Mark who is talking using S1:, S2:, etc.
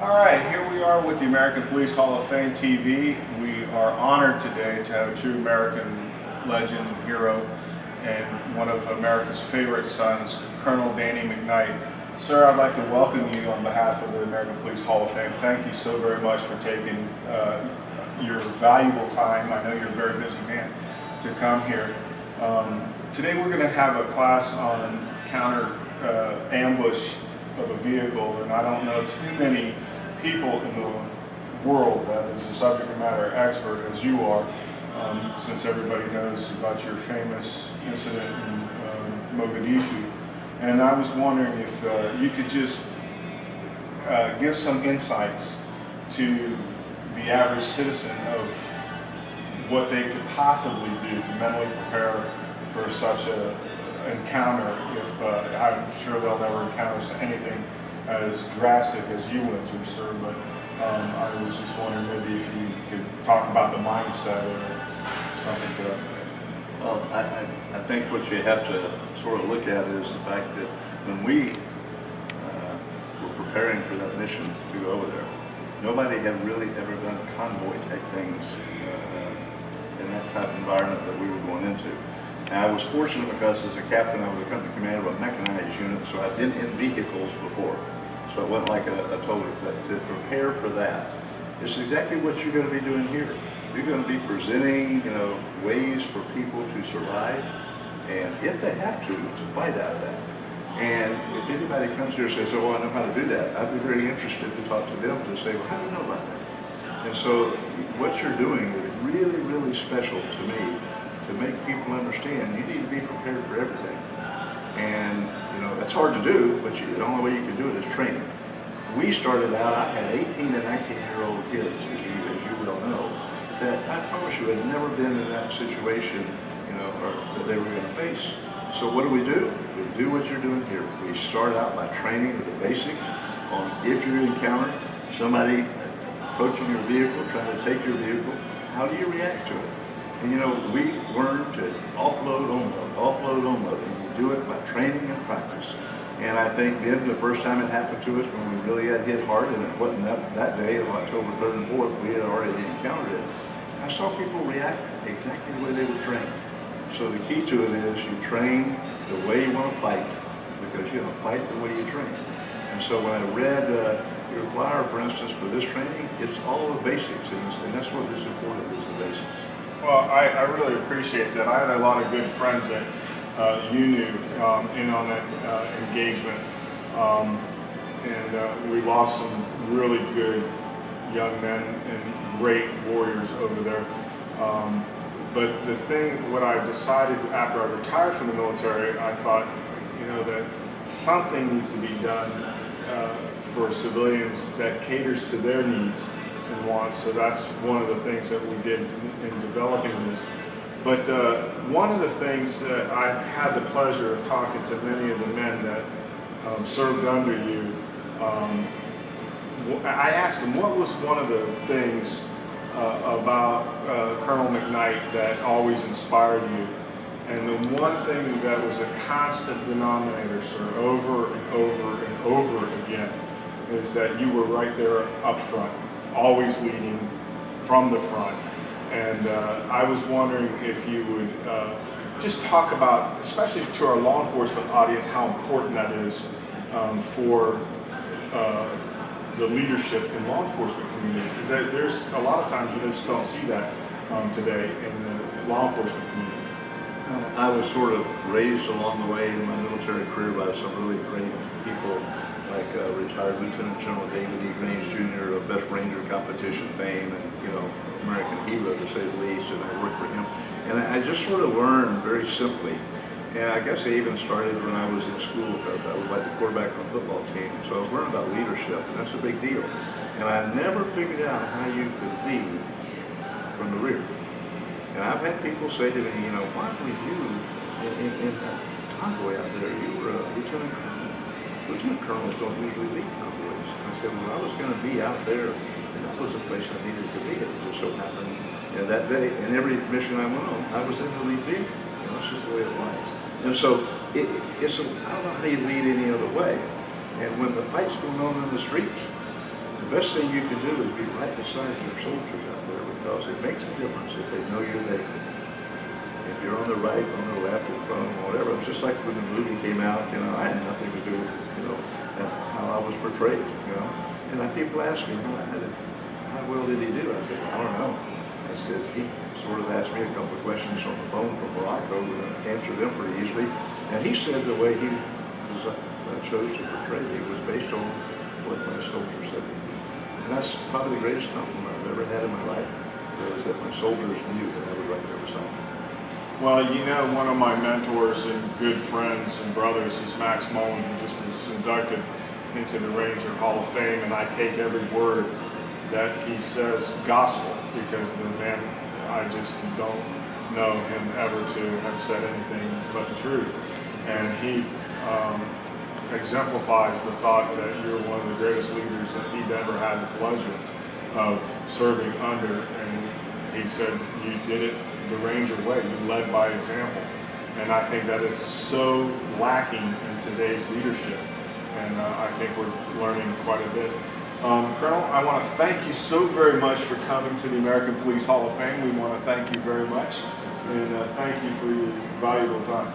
S1: All right, here we are with the American Police Hall of Fame TV. We are honored today to have a true American legend, hero, and one of America's favorite sons, Colonel Danny McKnight. Sir, I'd like to welcome you on behalf of the American Police Hall of Fame. Thank you so very much for taking your valuable time. I know you're a very busy man to come here. Today we're going to have a class on counter ambush of a vehicle, and I don't know too many people in the world that is a subject matter expert as you are, since everybody knows about your famous incident in Mogadishu. And I was wondering if you could just give some insights to the average citizen of what they could possibly do to mentally prepare for such an encounter. If I'm sure they'll never encounter anything as drastic as you went through, sir, but I was just wondering maybe if you could talk about the mindset or something to that.
S2: Well, I think what you have to sort of look at is the fact that when we were preparing for that mission to go over there, nobody had really ever done convoy type things in that type of environment that we were going into. And I was fortunate because as a captain, I was a company commander of a mechanized unit, so I've been in vehicles before. So it wasn't like a total, but to prepare for that, it's exactly what you're going to be doing here. You're going to be presenting, ways for people to survive, and if they have to fight out of that. And if anybody comes here and says, oh, I know how to do that, I'd be very interested to talk to them to say, well, how do you know about that? And so what you're doing is really, really special to me to make people understand you need to be prepared for everything. And, that's hard to do, but the only way you can do it is training. We started out, I had 18 and 19-year-old kids, as you well know, that I promise you had never been in that situation, or that they were going to face. So what do? We do what you're doing here. We start out by training with the basics on if you encounter somebody approaching your vehicle, trying to take your vehicle, how do you react to it? And we learn to offload, unload, and you do it by training and practice. And I think then the first time it happened to us when we really got hit hard, and it wasn't that day of October 3rd and 4th, we had already encountered it. I saw people react exactly the way they were trained. So the key to it is you train the way you want to fight, because you're going to fight the way you train. And so when I read your flyer, for instance, for this training, it's all the basics, and that's what is important, is the basics.
S1: Well, I really appreciate that. I had a lot of good friends that you knew in on that engagement, and we lost some really good young men and great warriors over there. But what I decided after I retired from the military, I thought, that something needs to be done for civilians that caters to their needs and wants. So that's one of the things that we did in developing this. But one of the things that I've had the pleasure of talking to many of the men that served under you, I asked them what was one of the things about Colonel McKnight that always inspired you. And the one thing that was a constant denominator, sir, over and over and over again, is that you were right there up front, always leading from the front. And I was wondering if you would just talk about, especially to our law enforcement audience, how important that is for the leadership in law enforcement community. Because there's a lot of times you just don't see that today in the law enforcement community.
S2: I was sort of raised along the way in my military career by some really great people, like retired Lieutenant General David E. Grange Jr. of Best Ranger competition fame, and American hero to say the least. And I worked for him, and I just sort of learned very simply. And I guess I even started when I was in school, because I was like the quarterback on the football team. So I was learning about leadership, and that's a big deal. And I never figured out how you could lead from the rear. And I've had people say to me, why were you in that convoy out there? You were a lieutenant colonel. Lieutenant colonels don't usually lead convoys. I said, well, I was going to be out there, and that was the place I needed to be. It just so happened that day, and every mission I went on, I was in the lead vehicle. That's just the way it was. And so I don't know how you lead any other way. And when the fight's going on in the streets, the best thing you can do is be right beside your soldiers out there, because it makes a difference if they know you're there. If you're on the right, on the left, in front, or whatever. It's just like when the movie came out, you know, I had nothing to do with, you know, how I was portrayed, you know. And people ask me, how well did he do? I said, I don't know. I said, he sort of asked me a couple of questions on the phone from Morocco, and I answered them pretty easily. And he said the way he was chose to portray me was based on what my soldiers said to me. And that's probably the greatest compliment I've ever had in my life, was that my soldiers knew that I was right there beside them.
S1: Well, you know, one of my mentors and good friends and brothers is Max Mullen, who just was inducted into the Ranger Hall of Fame, and I take every word that he says gospel, because the man, I just don't know him ever to have said anything but the truth. And he exemplifies the thought that you're one of the greatest leaders that he'd ever had the pleasure of serving under. And he said, you did it the Ranger way. You led by example. And I think that is so lacking in today's leadership. And I think we're learning quite a bit. Colonel, I want to thank you so very much for coming to the American Police Hall of Fame. We want to thank you very much. And thank you for your valuable time.